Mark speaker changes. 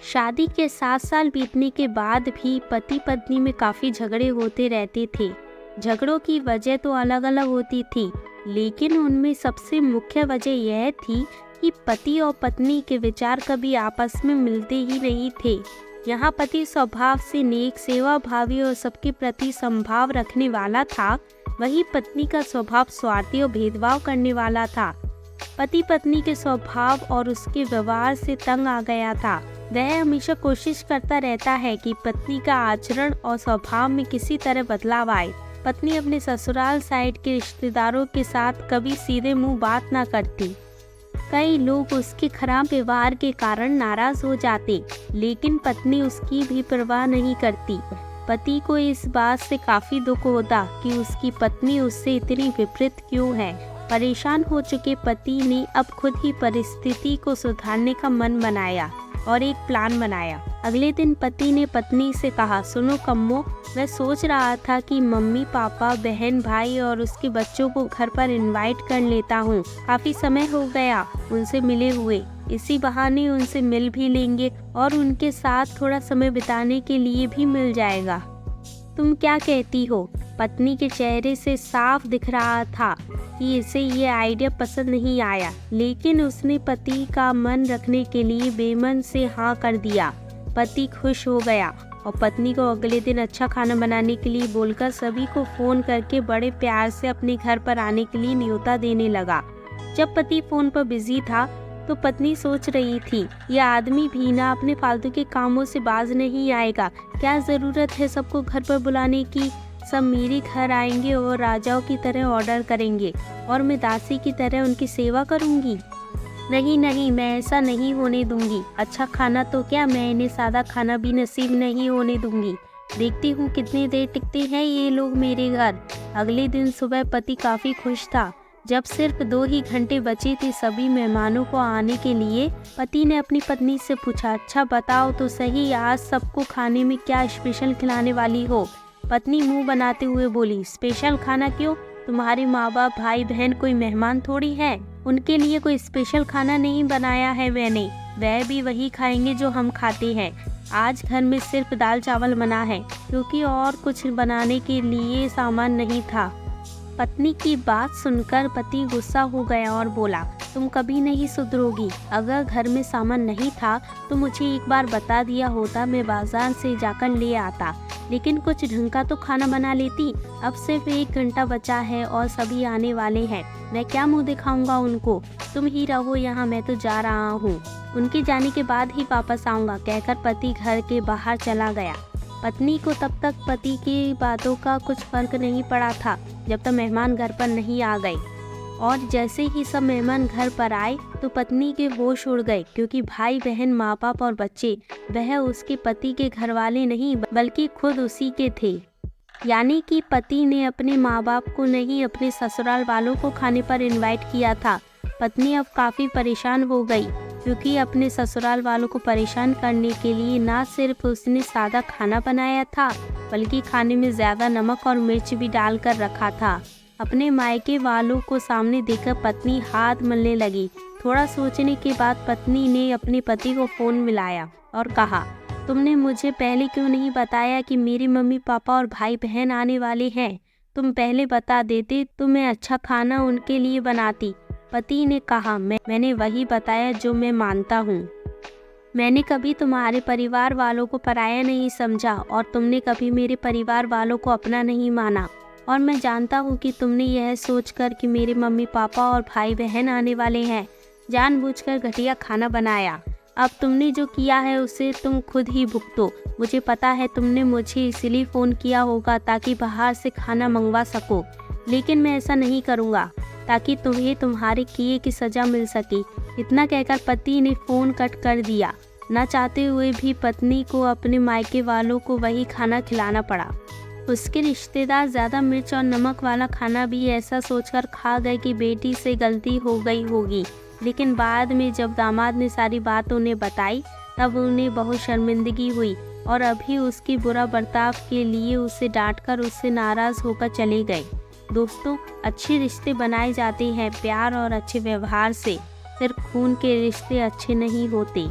Speaker 1: शादी के 7 साल बीतने के बाद भी पति पत्नी में काफ़ी झगड़े होते रहते थे। झगड़ों की वजह तो अलग अलग होती थी, लेकिन उनमें सबसे मुख्य वजह यह थी कि पति और पत्नी के विचार कभी आपस में मिलते ही नहीं थे। यहाँ पति स्वभाव से नेक, सेवाभावी और सबके प्रति समभाव रखने वाला था, वहीं पत्नी का स्वभाव स्वार्थी और भेदभाव करने वाला था। पति पत्नी के स्वभाव और उसके व्यवहार से तंग आ गया था। वह हमेशा कोशिश करता रहता है कि पत्नी का आचरण और स्वभाव में किसी तरह बदलाव आए। पत्नी अपने ससुराल साइड के रिश्तेदारों के साथ कभी सीधे मुंह बात ना करती। कई लोग उसके खराब व्यवहार के कारण नाराज हो जाते, लेकिन पत्नी उसकी भी परवाह नहीं करती। पति को इस बात से काफी दुख होता कि उसकी पत्नी उससे इतनी विपरीत क्यों है। परेशान हो चुके पति ने अब खुद ही परिस्थिति को सुधारने का मन बनाया और एक प्लान बनाया। अगले दिन पति ने पत्नी से कहा, सुनो कम्मो, मैं सोच रहा था कि मम्मी पापा, बहन भाई और उसके बच्चों को घर पर इनवाइट कर लेता हूँ। काफी समय हो गया उनसे मिले हुए, इसी बहाने उनसे मिल भी लेंगे और उनके साथ थोड़ा समय बिताने के लिए भी मिल जाएगा। तुम क्या कहती हो? पत्नी के चेहरे से साफ दिख रहा था कि इसे ये आइडिया पसंद नहीं आया, लेकिन उसने पति का मन रखने के लिए बेमन से हाँ कर दिया। पति खुश हो गया और पत्नी को अगले दिन अच्छा खाना बनाने के लिए बोलकर सभी को फोन करके बड़े प्यार से अपने घर पर आने के लिए न्योता देने लगा। जब पति फोन पर बिजी था तो पत्नी सोच रही थी, यह आदमी भी ना अपने फालतू के कामों से बाज नहीं आएगा। क्या जरूरत है सबको घर पर बुलाने की? सब मेरे घर आएंगे और राजाओं की तरह ऑर्डर करेंगे और मैं दासी की तरह उनकी सेवा करूंगी। नहीं नहीं, मैं ऐसा नहीं होने दूंगी। अच्छा खाना तो क्या, मैं इन्हें सादा खाना भी नसीब नहीं होने दूंगी। देखती हूँ कितनी देर टिकते हैं ये लोग मेरे घर। अगले दिन सुबह पति काफी खुश था। जब सिर्फ 2 ही घंटे बचे थे सभी मेहमानों को आने के लिए, पति ने अपनी पत्नी से पूछा, अच्छा बताओ तो सही, आज सबको खाने में क्या स्पेशल खिलाने वाली हो? पत्नी मुंह बनाते हुए बोली, स्पेशल खाना क्यों? तुम्हारे माँ बाप, भाई बहन कोई मेहमान थोड़ी है, उनके लिए कोई स्पेशल खाना नहीं बनाया है मैंने। वह भी वही खाएंगे जो हम खाते हैं। आज घर में सिर्फ दाल चावल बना है, क्योंकि और कुछ बनाने के लिए सामान नहीं था। पत्नी की बात सुनकर पति गुस्सा हो गया और बोला, तुम कभी नहीं सुधरोगी। अगर घर में सामान नहीं था तो मुझे एक बार बता दिया होता, मैं बाजार से जाकर ले आता, लेकिन कुछ ढंग का तो खाना बना लेती। अब सिर्फ 1 घंटा बचा है और सभी आने वाले हैं, मैं क्या मुंह दिखाऊंगा उनको? तुम ही रहो यहाँ, मैं तो जा रहा हूँ। उनके जाने के बाद ही वापस आऊंगा, कहकर पति घर के बाहर चला गया। पत्नी को तब तक पति की बातों का कुछ फर्क नहीं पड़ा था, जब तक मेहमान घर पर नहीं आ गए। और जैसे ही सब मेहमान घर पर आए तो पत्नी के होश उड़ गए, क्योंकि भाई बहन, माँ बाप और बच्चे, वह उसके पति के घर वाले नहीं बल्कि खुद उसी के थे। यानी कि पति ने अपने माँ बाप को नहीं, अपने ससुराल वालों को खाने पर इनवाइट किया था। पत्नी अब काफ़ी परेशान हो गई, क्योंकि अपने ससुराल वालों को परेशान करने के लिए ना सिर्फ उसने सादा खाना बनाया था, बल्कि खाने में ज़्यादा नमक और मिर्च भी डालकर रखा था। अपने मायके वालों को सामने देखकर पत्नी हाथ मलने लगी। थोड़ा सोचने के बाद पत्नी ने अपने पति को फ़ोन मिलाया और कहा, तुमने मुझे पहले क्यों नहीं बताया कि मेरे मम्मी पापा और भाई बहन आने वाले हैं? तुम पहले बता देते तो मैं अच्छा खाना उनके लिए बनाती। पति ने कहा, मैंने वही बताया जो मैं मानता हूँ। मैंने कभी तुम्हारे परिवार वालों को पराया नहीं समझा और तुमने कभी मेरे परिवार वालों को अपना नहीं माना। और मैं जानता हूँ कि तुमने यह सोचकर कि मेरे मम्मी पापा और भाई बहन आने वाले हैं, जानबूझकर घटिया खाना बनाया। अब तुमने जो किया है उसे तुम खुद ही भुगतो। मुझे पता है तुमने मुझे इसलिए फ़ोन किया होगा ताकि बाहर से खाना मंगवा सको, लेकिन मैं ऐसा नहीं करूँगा, ताकि तुम्हें तुम्हारे किए की सज़ा मिल सके। इतना कहकर पति ने फ़ोन कट कर दिया। न चाहते हुए भी पत्नी को अपने मायके वालों को वही खाना खिलाना पड़ा। उसके रिश्तेदार ज़्यादा मिर्च और नमक वाला खाना भी ऐसा सोचकर खा गए कि बेटी से गलती हो गई होगी, लेकिन बाद में जब दामाद ने सारी बात उन्हें बताई तब उन्हें बहुत शर्मिंदगी हुई और अभी उसकी बुरा बर्ताव के लिए उसे डांटकर उससे नाराज़ होकर चले गए। दोस्तों, अच्छे रिश्ते बनाए जाते हैं प्यार और अच्छे व्यवहार से, सिर्फ खून के रिश्ते अच्छे नहीं होते।